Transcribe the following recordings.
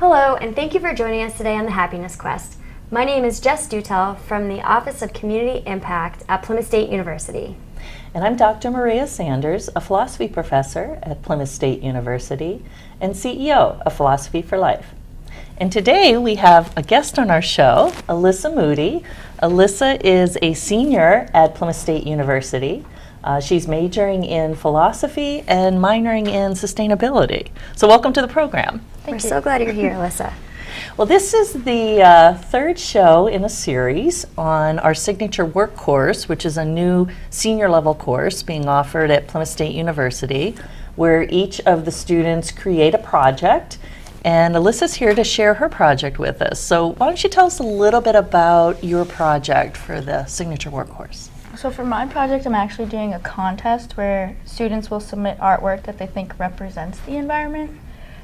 Hello, and thank you for joining us today on the Happiness Quest. My name is Jess Dutel from the Office of Community Impact at Plymouth State University. And I'm Dr. Maria Sanders, a philosophy professor at Plymouth State University and CEO of Philosophy for Life. And today we have a guest on our show, Alyssa Moody. Alyssa is a senior at Plymouth State University. She's majoring in philosophy and minoring in sustainability. So welcome to the program. We're so glad you're here, Alyssa. Well, this is the third show in a series on our signature work course, which is a new senior level course being offered at Plymouth State University, where each of the students create a project. And Alyssa's here to share her project with us. So why don't you tell us a little bit about your project for the signature work course? So for my project, I'm actually doing a contest where students will submit artwork that they think represents the environment.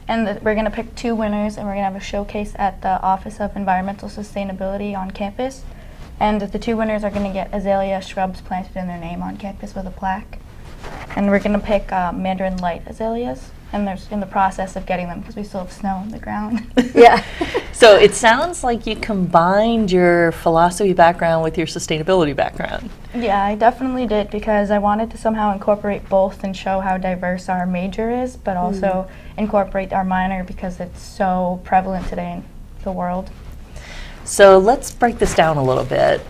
And we're going to pick two winners, and we're going to have a showcase at the Office of Environmental Sustainability on campus. And the two winners are going to get azalea shrubs planted in their name on campus with a plaque. And we're going to pick Mandarin Light azaleas, and they're in the process of getting them because we still have snow on the ground. Yeah. So it sounds like you combined your philosophy background with your sustainability background. Yeah, I definitely did because I wanted to somehow incorporate both and show how diverse our major is, but also incorporate our minor because it's so prevalent today in the world. So let's break this down a little bit.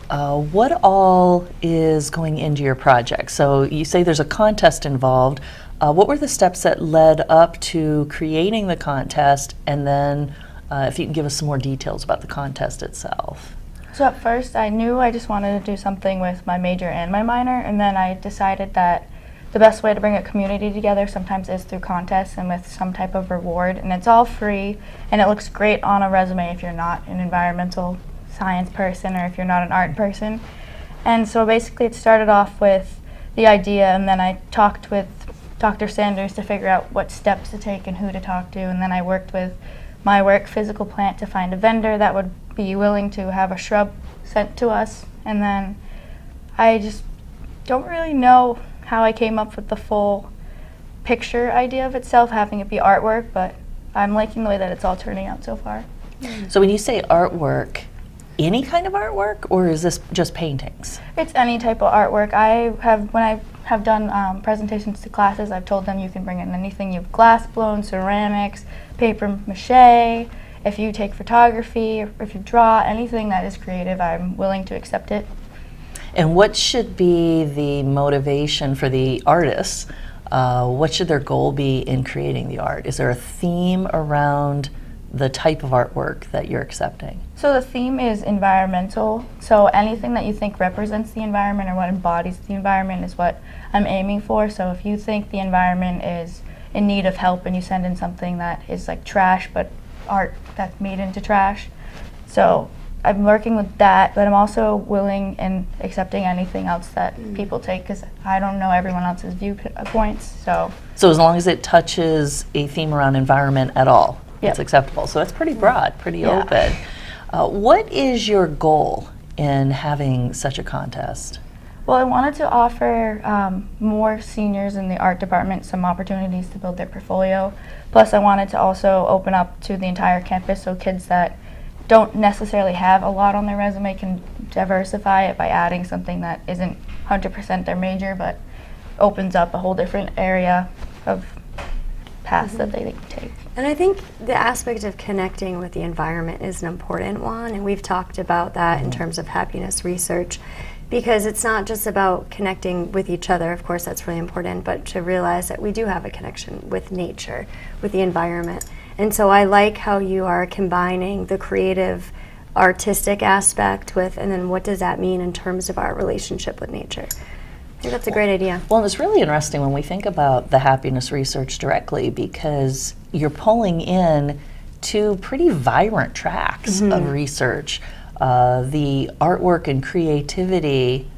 What all is going into your project? So you say there's a contest involved. What were the steps that led up to creating the contest? And then if you can give us some more details about the contest itself. So at first I knew I just wanted to do something with my major and my minor, and then I decided that the best way to bring a community together sometimes is through contests and with some type of reward, and it's all free and it looks great on a resume if you're not an environmental science person or if you're not an art person. And so basically it started off with the idea, and then I talked with Dr. Sanders to figure out what steps to take and who to talk to, and then I worked with my work physical plant to find a vendor that would be willing to have a shrub sent to us, and then I just don't really know how I came up with the full picture idea of itself, having it be artwork, but I'm liking the way that it's all turning out so far. So when you say artwork, any kind of artwork, or is this just paintings? It's any type of artwork. When I have done presentations to classes, I've told them you can bring in anything. You have glass blown, ceramics, paper mache. If you take photography, or if you draw, anything that is creative, I'm willing to accept it. And what should be the motivation for the artists? What should their goal be in creating the art? Is there a theme around the type of artwork that you're accepting? So the theme is environmental. So anything that you think represents the environment or what embodies the environment is what I'm aiming for. So if you think the environment is in need of help and you send in something that is like trash, but art that's made into trash. So I'm working with that, but I'm also willing and accepting anything else that people take because I don't know everyone else's viewpoints. So as long as it touches a theme around environment at all, Yep. it's acceptable. So it's pretty broad, pretty open. What is your goal in having such a contest? Well, I wanted to offer more seniors in the art department some opportunities to build their portfolio. Plus, I wanted to also open up to the entire campus so kids that don't necessarily have a lot on their resume can diversify it by adding something that isn't 100% their major, but opens up a whole different area of paths that they can take. And I think the aspect of connecting with the environment is an important one, and we've talked about that in terms of happiness research, because it's not just about connecting with each other, of course that's really important, but to realize that we do have a connection with nature, with the environment. And so I like how you are combining the creative, artistic aspect with, and then what does that mean in terms of our relationship with nature? I think that's a great idea. Well, it's really interesting when we think about the happiness research directly because you're pulling in two pretty vibrant tracks of research. The artwork and creativity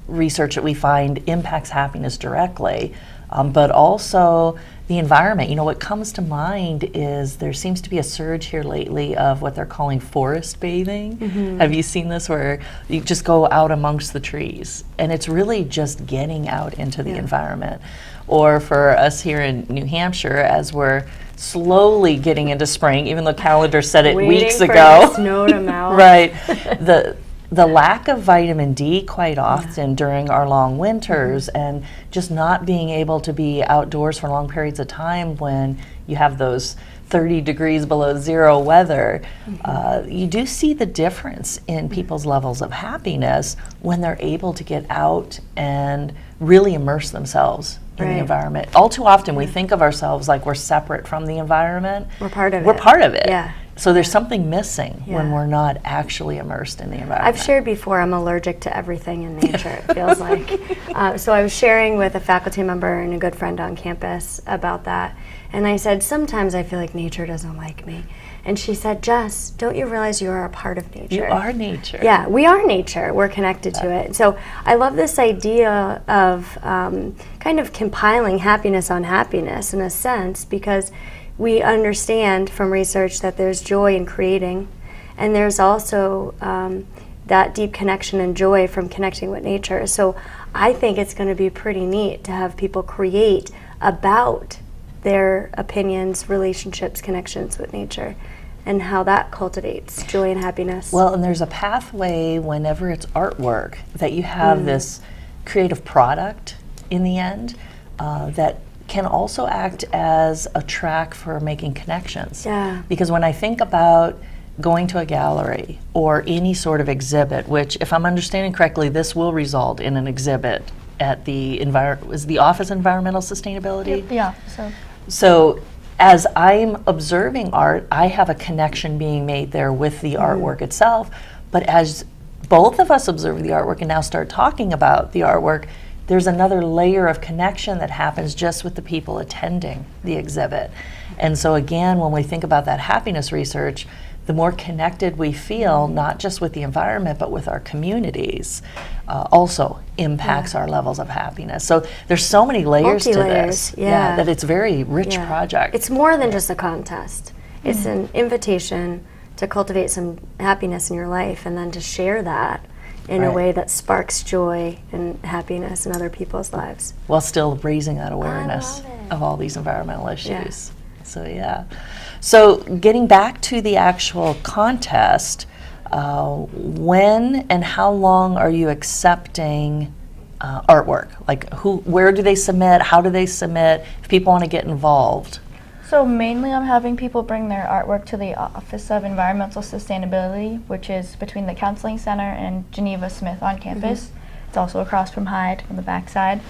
research that we find impacts happiness directly, but also the environment. You know, what comes to mind is there seems to be a surge here lately of what they're calling forest bathing. Have you seen this, where you just go out amongst the trees? And it's really just getting out into the environment. Or for us here in New Hampshire, as we're slowly getting into spring, even though the calendar said it weeks ago. Waiting for the snow to melt. Right. The lack of vitamin D quite often during our long winters, and just not being able to be outdoors for long periods of time when you have those 30 degrees below zero weather, you do see the difference in people's levels of happiness when they're able to get out and really immerse themselves in the environment. All too often we think of ourselves like we're separate from the environment. We're part of it. We're part of it. Yeah. So there's something missing when we're not actually immersed in the environment. I've shared before, I'm allergic to everything in nature, it feels like. So I was sharing with a faculty member and a good friend on campus about that. And I said, sometimes I feel like nature doesn't like me. And she said, Jess, don't you realize you are a part of nature? You are nature. Yeah, we are nature. We're connected to it. So I love this idea of kind of compiling happiness on happiness in a sense, because we understand from research that there's joy in creating, and there's also that deep connection and joy from connecting with nature. So I think it's going to be pretty neat to have people create about their opinions, relationships, connections with nature, and how that cultivates joy and happiness. Well, and there's a pathway whenever it's artwork that you have this creative product in the end that can also act as a track for making connections. Yeah. Because when I think about going to a gallery or any sort of exhibit, which, if I'm understanding correctly, this will result in an exhibit at the is the Office of Environmental Sustainability? Yeah. So as I'm observing art, I have a connection being made there with the artwork itself. But as both of us observe the artwork and now start talking about the artwork, there's another layer of connection that happens just with the people attending the exhibit. And so again, when we think about that happiness research, the more connected we feel, not just with the environment, but with our communities, also impacts our levels of happiness. So there's so many layers to this, that it's a very rich project. It's more than just a contest. It's an invitation to cultivate some happiness in your life, and then to share that in a way that sparks joy and happiness in other people's lives. While still raising that awareness love it. of all these environmental issues. So getting back to the actual contest, when and how long are you accepting artwork? Like, where do they submit? How do they submit? If people want to get involved. So mainly I'm having people bring their artwork to the Office of Environmental Sustainability, which is between the Counseling Center and Geneva Smith on campus. It's also across from Hyde on the back side.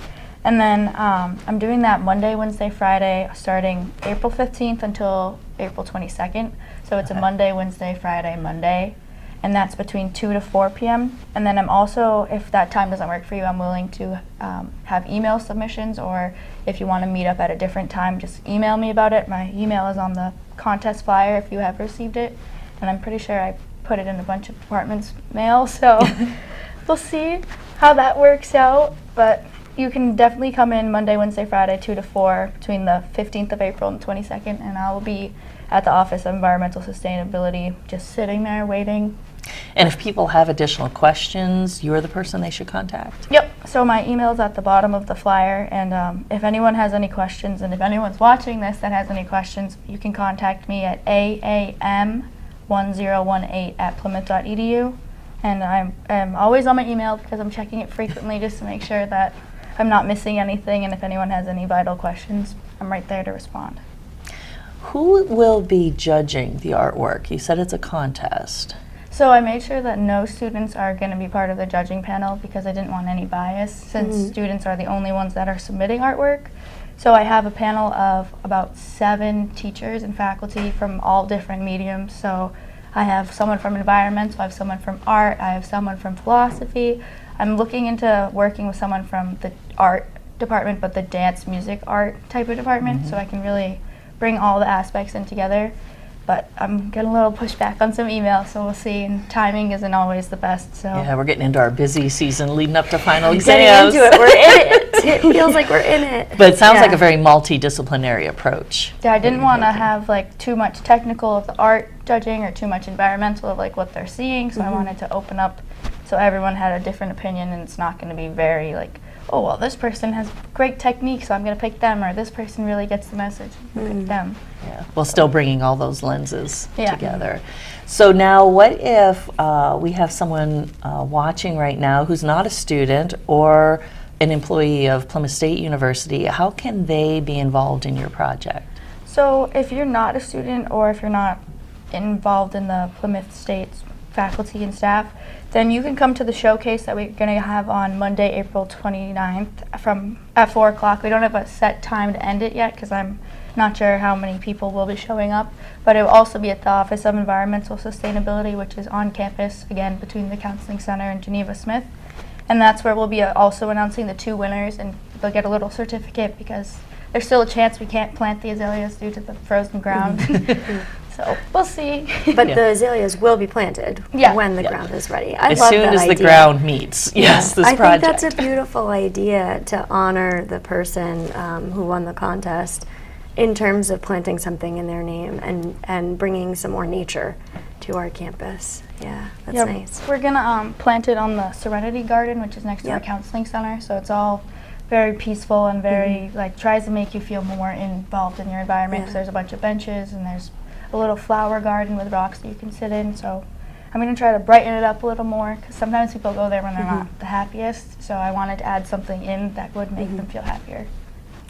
And then I'm doing that Monday, Wednesday, Friday, starting April 15th until April 22nd. So it's a Monday, Wednesday, Friday, Monday. And that's between 2 to 4 p.m. And then I'm also, if that time doesn't work for you, I'm willing to have email submissions, or if you want to meet up at a different time, just email me about it. My email is on the contest flyer if you have received it. And I'm pretty sure I put it in a bunch of departments' mail, so we'll see how that works out. But you can definitely come in Monday, Wednesday, Friday, 2 to 4, between the 15th of April and the 22nd, and I will be at the Office of Environmental Sustainability, just sitting there waiting. And if people have additional questions, you're the person they should contact? Yep, so my email is at the bottom of the flyer, and if anyone has any questions, and if anyone's watching this that has any questions, you can contact me at aam1018@plymouth.edu, and I'm always on my email because I'm checking it frequently just to make sure that I'm not missing anything, and if anyone has any vital questions, I'm right there to respond. Who will be judging the artwork? You said it's a contest. So I made sure that no students are going to be part of the judging panel because I didn't want any bias, since students are the only ones that are submitting artwork. So I have a panel of about 7 teachers and faculty from all different mediums. So I have someone from environmental, I have someone from art, I have someone from philosophy. I'm looking into working with someone from the art department, but the dance, music, art type of department, so I can really bring all the aspects in together. but I'm getting a little pushback on some emails, so we'll see. And timing isn't always the best, so. Yeah, we're getting into our busy season leading up to final Getting exams. into it, we're in it. It feels like we're in it. But it sounds like Yeah. a very multidisciplinary approach. Yeah, I didn't want to have like too much technical of the art judging or too much environmental of like what they're seeing, so I wanted to open up so everyone had a different opinion, and it's not going to be very like, oh, well, this person has great technique, so I'm going to pick them, or this person really gets the message, I'm going to pick them. Yeah, well, still bringing all those lenses Yeah. together. So now, what if we have someone watching right now who's not a student or an employee of Plymouth State University? How can they be involved in your project? So if you're not a student or if you're not involved in the Plymouth State faculty and staff, then you can come to the showcase that we're going to have on Monday, April 29th at 4 o'clock. We don't have a set time to end it yet because I'm not sure how many people will be showing up, but it will also be at the Office of Environmental Sustainability, which is on campus, again, between the Counseling Center and Geneva Smith. And that's where we'll be also announcing the 2 winners, and they'll get a little certificate because there's still a chance we can't plant the azaleas due to the frozen ground. So we'll see. But Yeah. the azaleas will be planted Yeah. when the Yeah. ground is ready. I As love soon that as the idea. ground meets, yes, this I project. think that's a beautiful idea to honor the person who won the contest in terms of planting something in their name and bringing some more nature to our campus. Yeah, that's Yep. nice. We're gonna plant it on the Serenity Garden, which is next to Yep. the Counseling Center. So it's all very peaceful and very like tries to make you feel more involved in your environment. 'Cause Yeah. there's a bunch of benches and there's a little flower garden with rocks that you can sit in. So I'm gonna try to brighten it up a little more because sometimes people go there when they're not the happiest. So I wanted to add something in that would make them feel happier.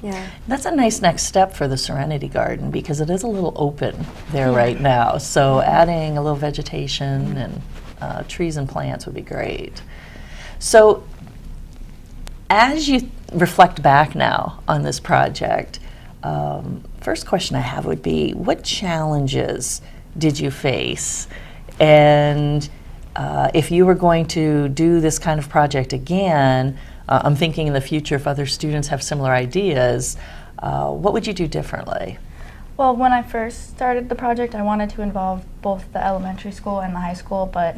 Yeah. That's a nice next step for the Serenity Garden because it is a little open there right now. So adding a little vegetation and trees and plants would be great. So as you reflect back now on this project, first question I have would be, what challenges did you face? And if you were going to do this kind of project again, I'm thinking in the future if other students have similar ideas, what would you do differently? Well, when I first started the project, I wanted to involve both the elementary school and the high school, but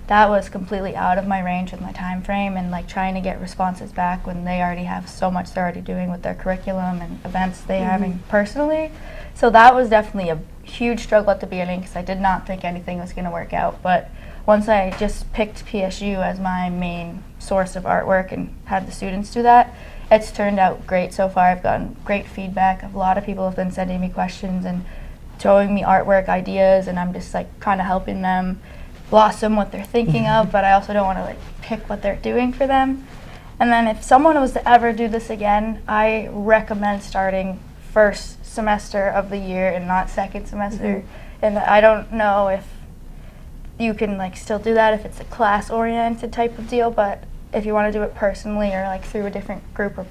that was completely out of my range with my time frame and like trying to get responses back when they already have so much they're already doing with their curriculum and events they're having personally. So that was definitely a huge struggle at the beginning because I did not think anything was going to work out. But once I just picked PSU as my main source of artwork and had the students do that, it's turned out great so far. I've gotten great feedback. A lot of people have been sending me questions and showing me artwork ideas, and I'm just like kind of helping them blossom what they're thinking of, but I also don't want to like pick what they're doing for them. And then if someone was to ever do this again, I recommend starting first semester of the year and not second semester. And I don't know if you can like still do that if it's a class-oriented type of deal, but if you want to do it personally or like through a different group or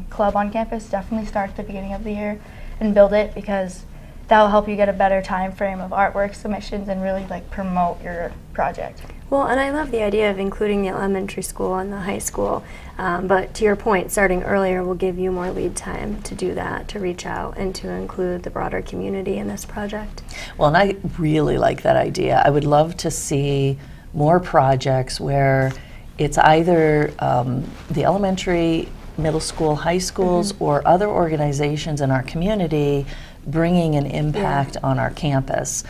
club on campus, definitely start at the beginning of the year and build it because that will help you get a better time frame of artwork submissions and really like promote your project. Well, and I love the idea of including the elementary school and the high school, but to your point, starting earlier will give you more lead time to do that, to reach out and to include the broader community in this project. Well, and I really like that idea. I would love to see more projects where it's either the elementary, middle school, high schools, or other organizations in our community bringing an impact on our campus,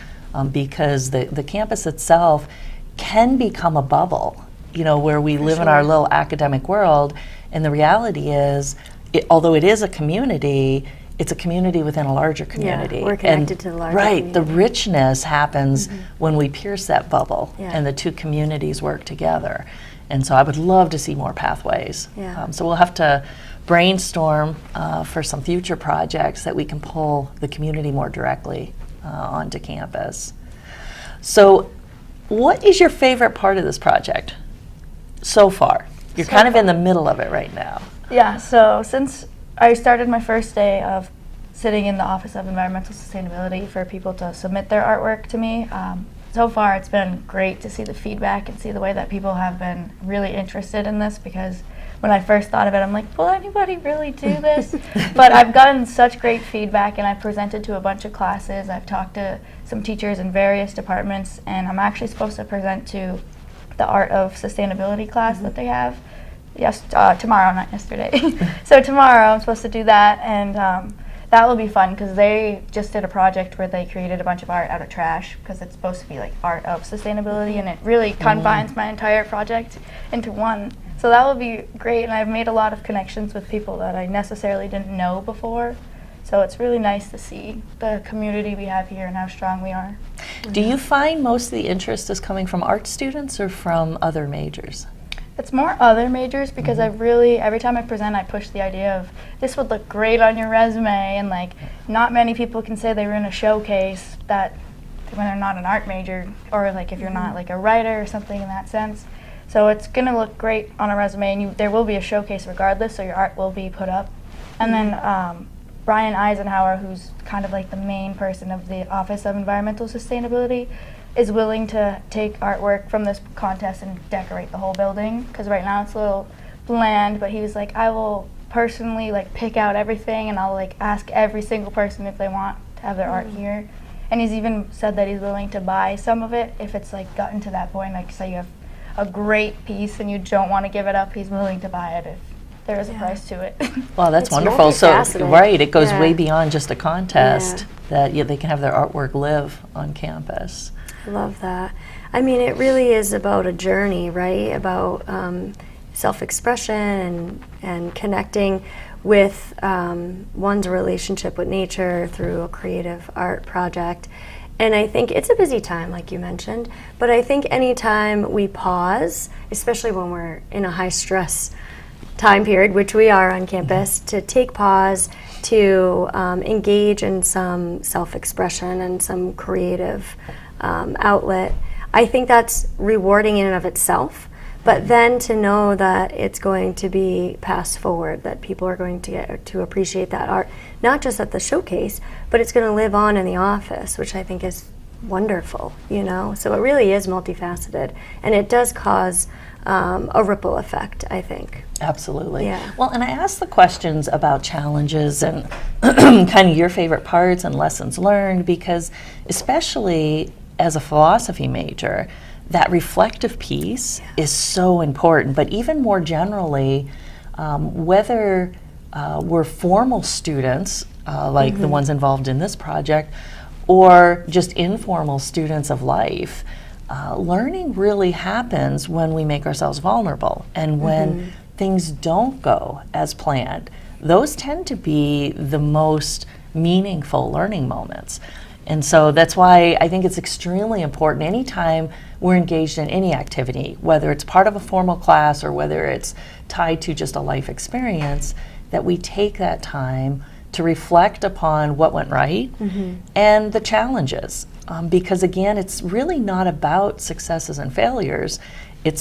because the campus itself can become a bubble, you know, where we live in our little academic world, and the reality is, although it is a community, it's a community within a larger community. Yeah, we're connected to the larger Right, the community. richness happens when we pierce that bubble Yeah. and the two communities work together. And so I would love to see more pathways. Yeah. So we'll have to brainstorm for some future projects that we can pull the community more directly onto campus. So what is your favorite part of this project so far? You're So kind of in far. the middle of it right now. Yeah, so since I started my first day of sitting in the Office of Environmental Sustainability for people to submit their artwork to me, so far it's been great to see the feedback and see the way that people have been really interested in this because when I first thought of it, I'm like, will anybody really do this? But I've gotten such great feedback, and I've presented to a bunch of classes. I've talked to some teachers in various departments, and I'm actually supposed to present to the Art of Sustainability class that they have. Tomorrow, not yesterday. So tomorrow I'm supposed to do that, and that will be fun because they just did a project where they created a bunch of art out of trash because it's supposed to be like art of sustainability, and it really combines my entire project into one. So that will be great, and I've made a lot of connections with people that I necessarily didn't know before. So it's really nice to see the community we have here and how strong we are. Do you find most of the interest is coming from art students or from other majors? It's more other majors because I really, every time I present, I push the idea of this would look great on your resume, and like not many people can say they were in a showcase that when they're not an art major, or like if you're not like a writer or something in that sense. So it's gonna look great on a resume, and there will be a showcase regardless, so your art will be put up. And then Brian Eisenhower, who's kind of like the main person of the Office of Environmental Sustainability, is willing to take artwork from this contest and decorate the whole building, because right now it's a little bland, but he was like, I will personally like pick out everything, and I'll like ask every single person if they want to have their art here. And he's even said that he's willing to buy some of it if it's like gotten to that point, like say you have a great piece and you don't want to give it up, he's willing to buy it if there is a price to it. Well, that's It's wonderful. So, multifaceted. right, it goes Yeah. way beyond just a contest, Yeah. that they can have their artwork live on campus. I love that. I mean, it really is about a journey, right? About self-expression and connecting with one's relationship with nature through a creative art project. And I think it's a busy time, like you mentioned, but I think anytime we pause, especially when we're in a high stress time period, which we are on campus, to take pause, to engage in some self-expression and some creative outlet, I think that's rewarding in and of itself. But then to know that it's going to be passed forward, that people are going to get to appreciate that art, not just at the showcase, but it's going to live on in the office, which I think is wonderful, you know? So it really is multifaceted, and it does cause a ripple effect, I think. Absolutely. Yeah. Well, and I asked the questions about challenges and kind of your favorite parts and lessons learned, because especially as a philosophy major, that reflective piece is so important. But even more generally, whether we're formal students, like the ones involved in this project, or just informal students of life, learning really happens when we make ourselves vulnerable and when things don't go as planned. Those tend to be the most meaningful learning moments. And so that's why I think it's extremely important anytime we're engaged in any activity, whether it's part of a formal class or whether it's tied to just a life experience, that we take that time to reflect upon what went right and the challenges. Because again, it's really not about successes and failures.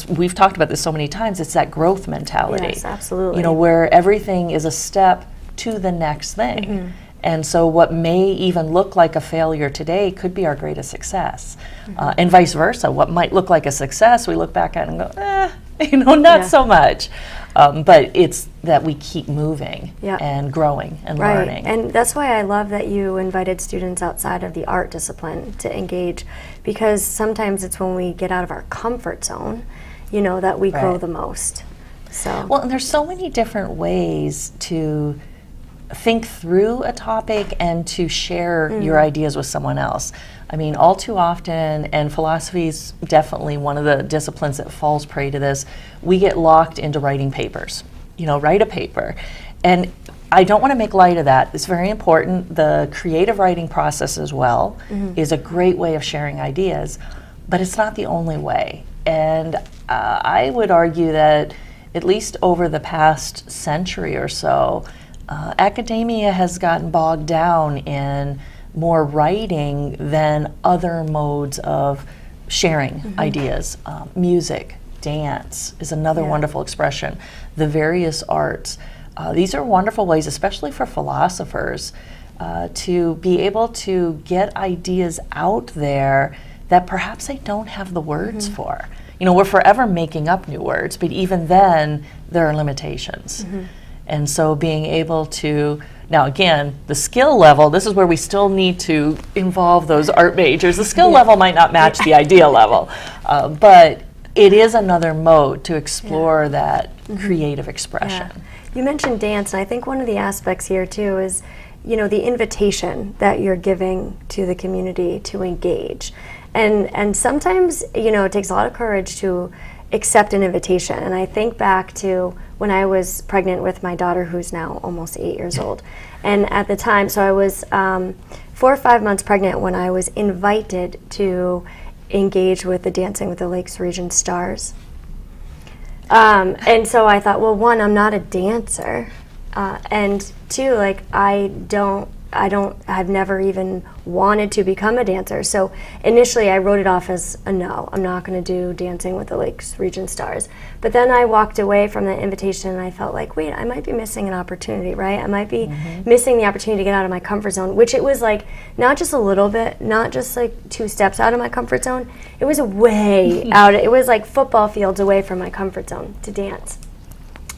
We've talked about this so many times, it's that growth mentality. Yes, absolutely. You know, where everything is a step to the next thing. And so what may even look like a failure today could be our greatest success. And vice versa. What might look like a success, we look back at it and go, not so much. But it's that we keep moving and growing and learning. And that's why I love that you invited students outside of the art discipline to engage, because sometimes it's when we get out of our comfort zone, you know, that we grow the most. So well, and there's so many different ways to think through a topic and to share your ideas with someone else. I mean, all too often, and philosophy is definitely one of the disciplines that falls prey to this, we get locked into writing papers. You know, write a paper. And I don't want to make light of that. It's very important. The creative writing process as well is a great way of sharing ideas, but it's not the only way. And I would argue that at least over the past century or so, academia has gotten bogged down in more writing than other modes of sharing ideas. Music, dance is another wonderful expression. The various arts. These are wonderful ways, especially for philosophers, to be able to get ideas out there that perhaps they don't have the words for. we're forever making up new words, but even then, there are limitations. And so being able to, now again, the skill level, this is where we still need to involve those art majors. The skill level might not match the idea level, but it is another mode to explore that creative expression. You mentioned dance, and I think one of the aspects here too is, the invitation that you're giving to the community to engage. And sometimes, it takes a lot of courage to accept an invitation. And I think back to when I was pregnant with my daughter, who's now almost 8 years old. And at the time, so I was 4 or 5 months pregnant when I was invited to engage with the Dancing with the Lakes Region Stars. And so I thought, well, one, I'm not a dancer. And two, like, I've never even wanted to become a dancer. So initially I wrote it off as a no, I'm not going to do Dancing with the Lakes Region Stars. But then I walked away from the invitation and I felt like, wait, I might be missing an opportunity, right? I might be missing the opportunity to get out of my comfort zone, which it was like, not just a little bit, not just like 2 steps out of my comfort zone. It was way out. It was like football fields away from my comfort zone to dance.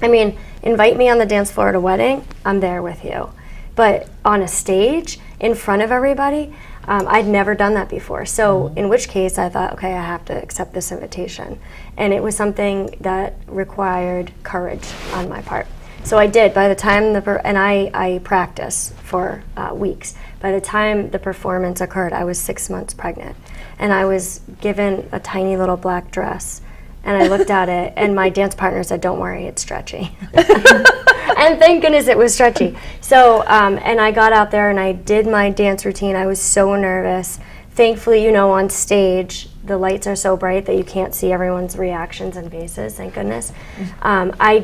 I mean, invite me on the dance floor at a wedding, I'm there with you. But on a stage, in front of everybody, I'd never done that before. So in which case I thought, okay, I have to accept this invitation. And it was something that required courage on my part. So I did. By the time and I practiced for weeks. By the time the performance occurred, I was 6 months pregnant. And I was given a tiny little black dress. And I looked at it, and my dance partner said, don't worry, it's stretchy. And thank goodness it was stretchy. So, and I got out there and I did my dance routine. I was so nervous. Thankfully, on stage, the lights are so bright that you can't see everyone's reactions and faces, thank goodness. I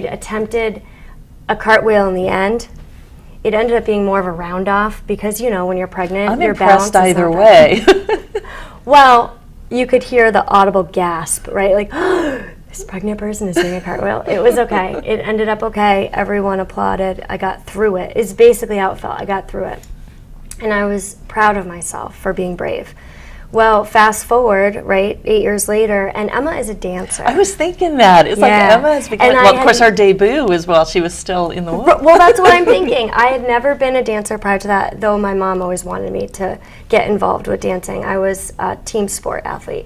attempted a cartwheel in the end. It ended up being more of a round off because, when you're pregnant, I'm your balance impressed is either not way. Well, you could hear the audible gasp, right? Like, this pregnant person is doing a cartwheel. It was okay. It ended up okay. Everyone applauded. I got through it. It's basically how it felt. I got through it. And I was proud of myself for being brave. Well, fast forward, right, 8 years later, and Emma is a dancer. I was thinking that. It's like Emma has become, of course, our debut was while she was still in the womb. Well, that's what I'm thinking. I had never been a dancer prior to that, though my mom always wanted me to get involved with dancing. I was a team sport athlete.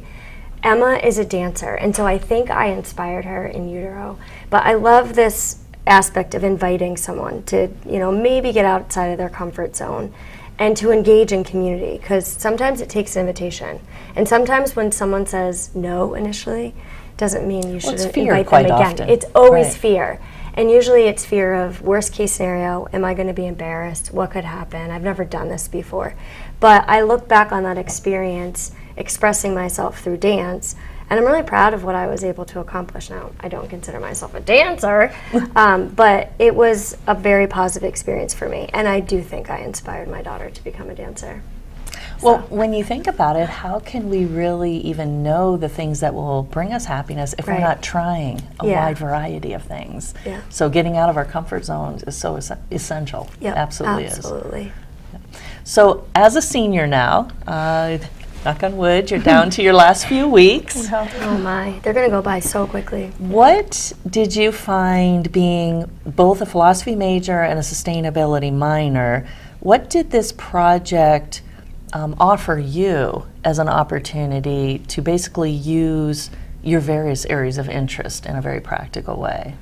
Emma is a dancer, and so I think I inspired her in utero. But I love this aspect of inviting someone to, maybe get outside of their comfort zone and to engage in community, because sometimes it takes an invitation. And sometimes when someone says no initially, doesn't mean you shouldn't invite them again. Often. It's always fear. And usually it's fear of worst case scenario, am I going to be embarrassed? What could happen? I've never done this before. But I look back on that experience expressing myself through dance, and I'm really proud of what I was able to accomplish. Now, I don't consider myself a dancer, but it was a very positive experience for me, and I do think I inspired my daughter to become a dancer. Well, when you think about it, how can we really even know the things that will bring us happiness if we're not trying a wide variety of things? Yeah. So getting out of our comfort zones is so essential. Yep, Absolutely absolutely. is. So as a senior now, knock on wood, you're down to your last few weeks. Oh my, they're going to go by so quickly. What did you find, being both a philosophy major and a sustainability minor, what did this project offer you as an opportunity to basically use your various areas of interest in a very practical way?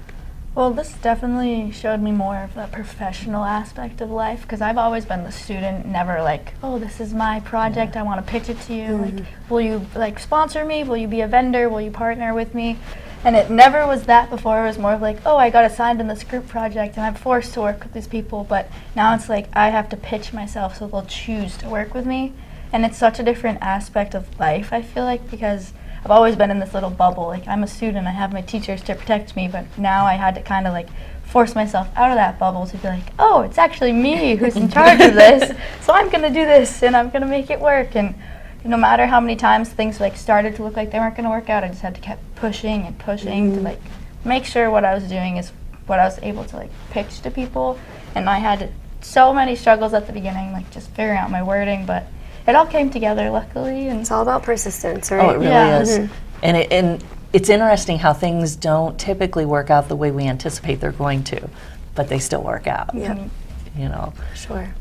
Well, this definitely showed me more of the professional aspect of life, because I've always been the student, never like, oh, this is my project, I want to pitch it to you. Like, will you sponsor me? Will you be a vendor? Will you partner with me? And it never was that before. It was more of like, oh, I got assigned in this group project and I'm forced to work with these people. But now it's like I have to pitch myself so they'll choose to work with me. And it's such a different aspect of life, I feel like, because I've always been in this little bubble. Like, I'm a student, I have my teachers to protect me, but now I had to kind of like force myself out of that bubble to be like, oh, it's actually me who's in charge of this, so I'm gonna do this and I'm gonna make it work. And no matter how many times things like started to look like they weren't gonna work out, I just had to keep pushing and pushing to like make sure what I was doing is what I was able to like pitch to people. And I had so many struggles at the beginning, like just figuring out my wording, but it all came together luckily. And It's all about persistence, right? Oh, it really is. And it's interesting how things don't typically work out the way we anticipate they're going to, but they still work out. Yep. You know. Sure.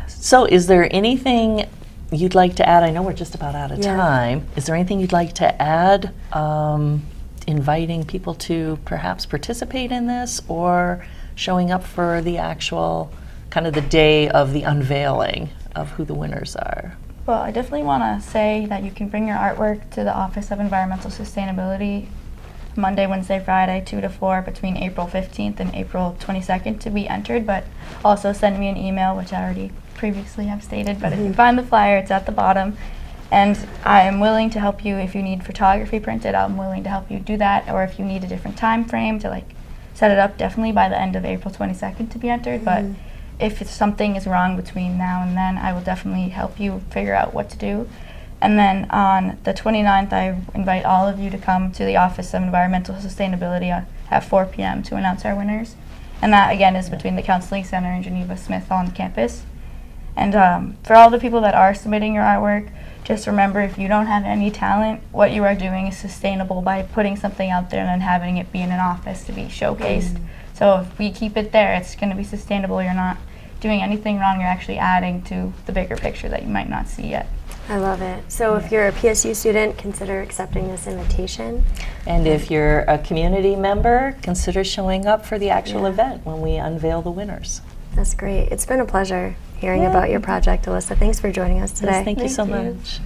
So is there anything you'd like to add? I know we're just about out of Yeah. time. Is there anything you'd like to add, inviting people to perhaps participate in this, or showing up for the actual kind of the day of the unveiling of who the winners are? Well, I definitely want to say that you can bring your artwork to the Office of Environmental Sustainability Monday, Wednesday, Friday, 2 to 4, between April 15th and April 22nd to be entered, but also send me an email, which I already previously have stated, but if you find the flyer, it's at the bottom. And I am willing to help you if you need photography printed. I'm willing to help you do that, or if you need a different time frame to like set it up, definitely by the end of April 22nd to be entered. But if something is wrong between now and then, I will definitely help you figure out what to do. And then on the 29th, I invite all of you to come to the Office of Environmental Sustainability at 4 p.m. to announce our winners. And that, again, is between the Counseling Center and Geneva Smith on campus. And for all the people that are submitting your artwork, just remember, if you don't have any talent, what you are doing is sustainable by putting something out there and then having it be in an office to be showcased. So if we keep it there, it's going to be sustainable. You're not doing anything wrong. You're actually adding to the bigger picture that you might not see yet. I love it. So if you're a PSU student, consider accepting this invitation. And if you're a community member, consider showing up for the actual event when we unveil the winners. That's great. It's been a pleasure hearing Yeah. about your project, Alyssa. Thanks for joining us today. Yes, thank you so Thank you. much.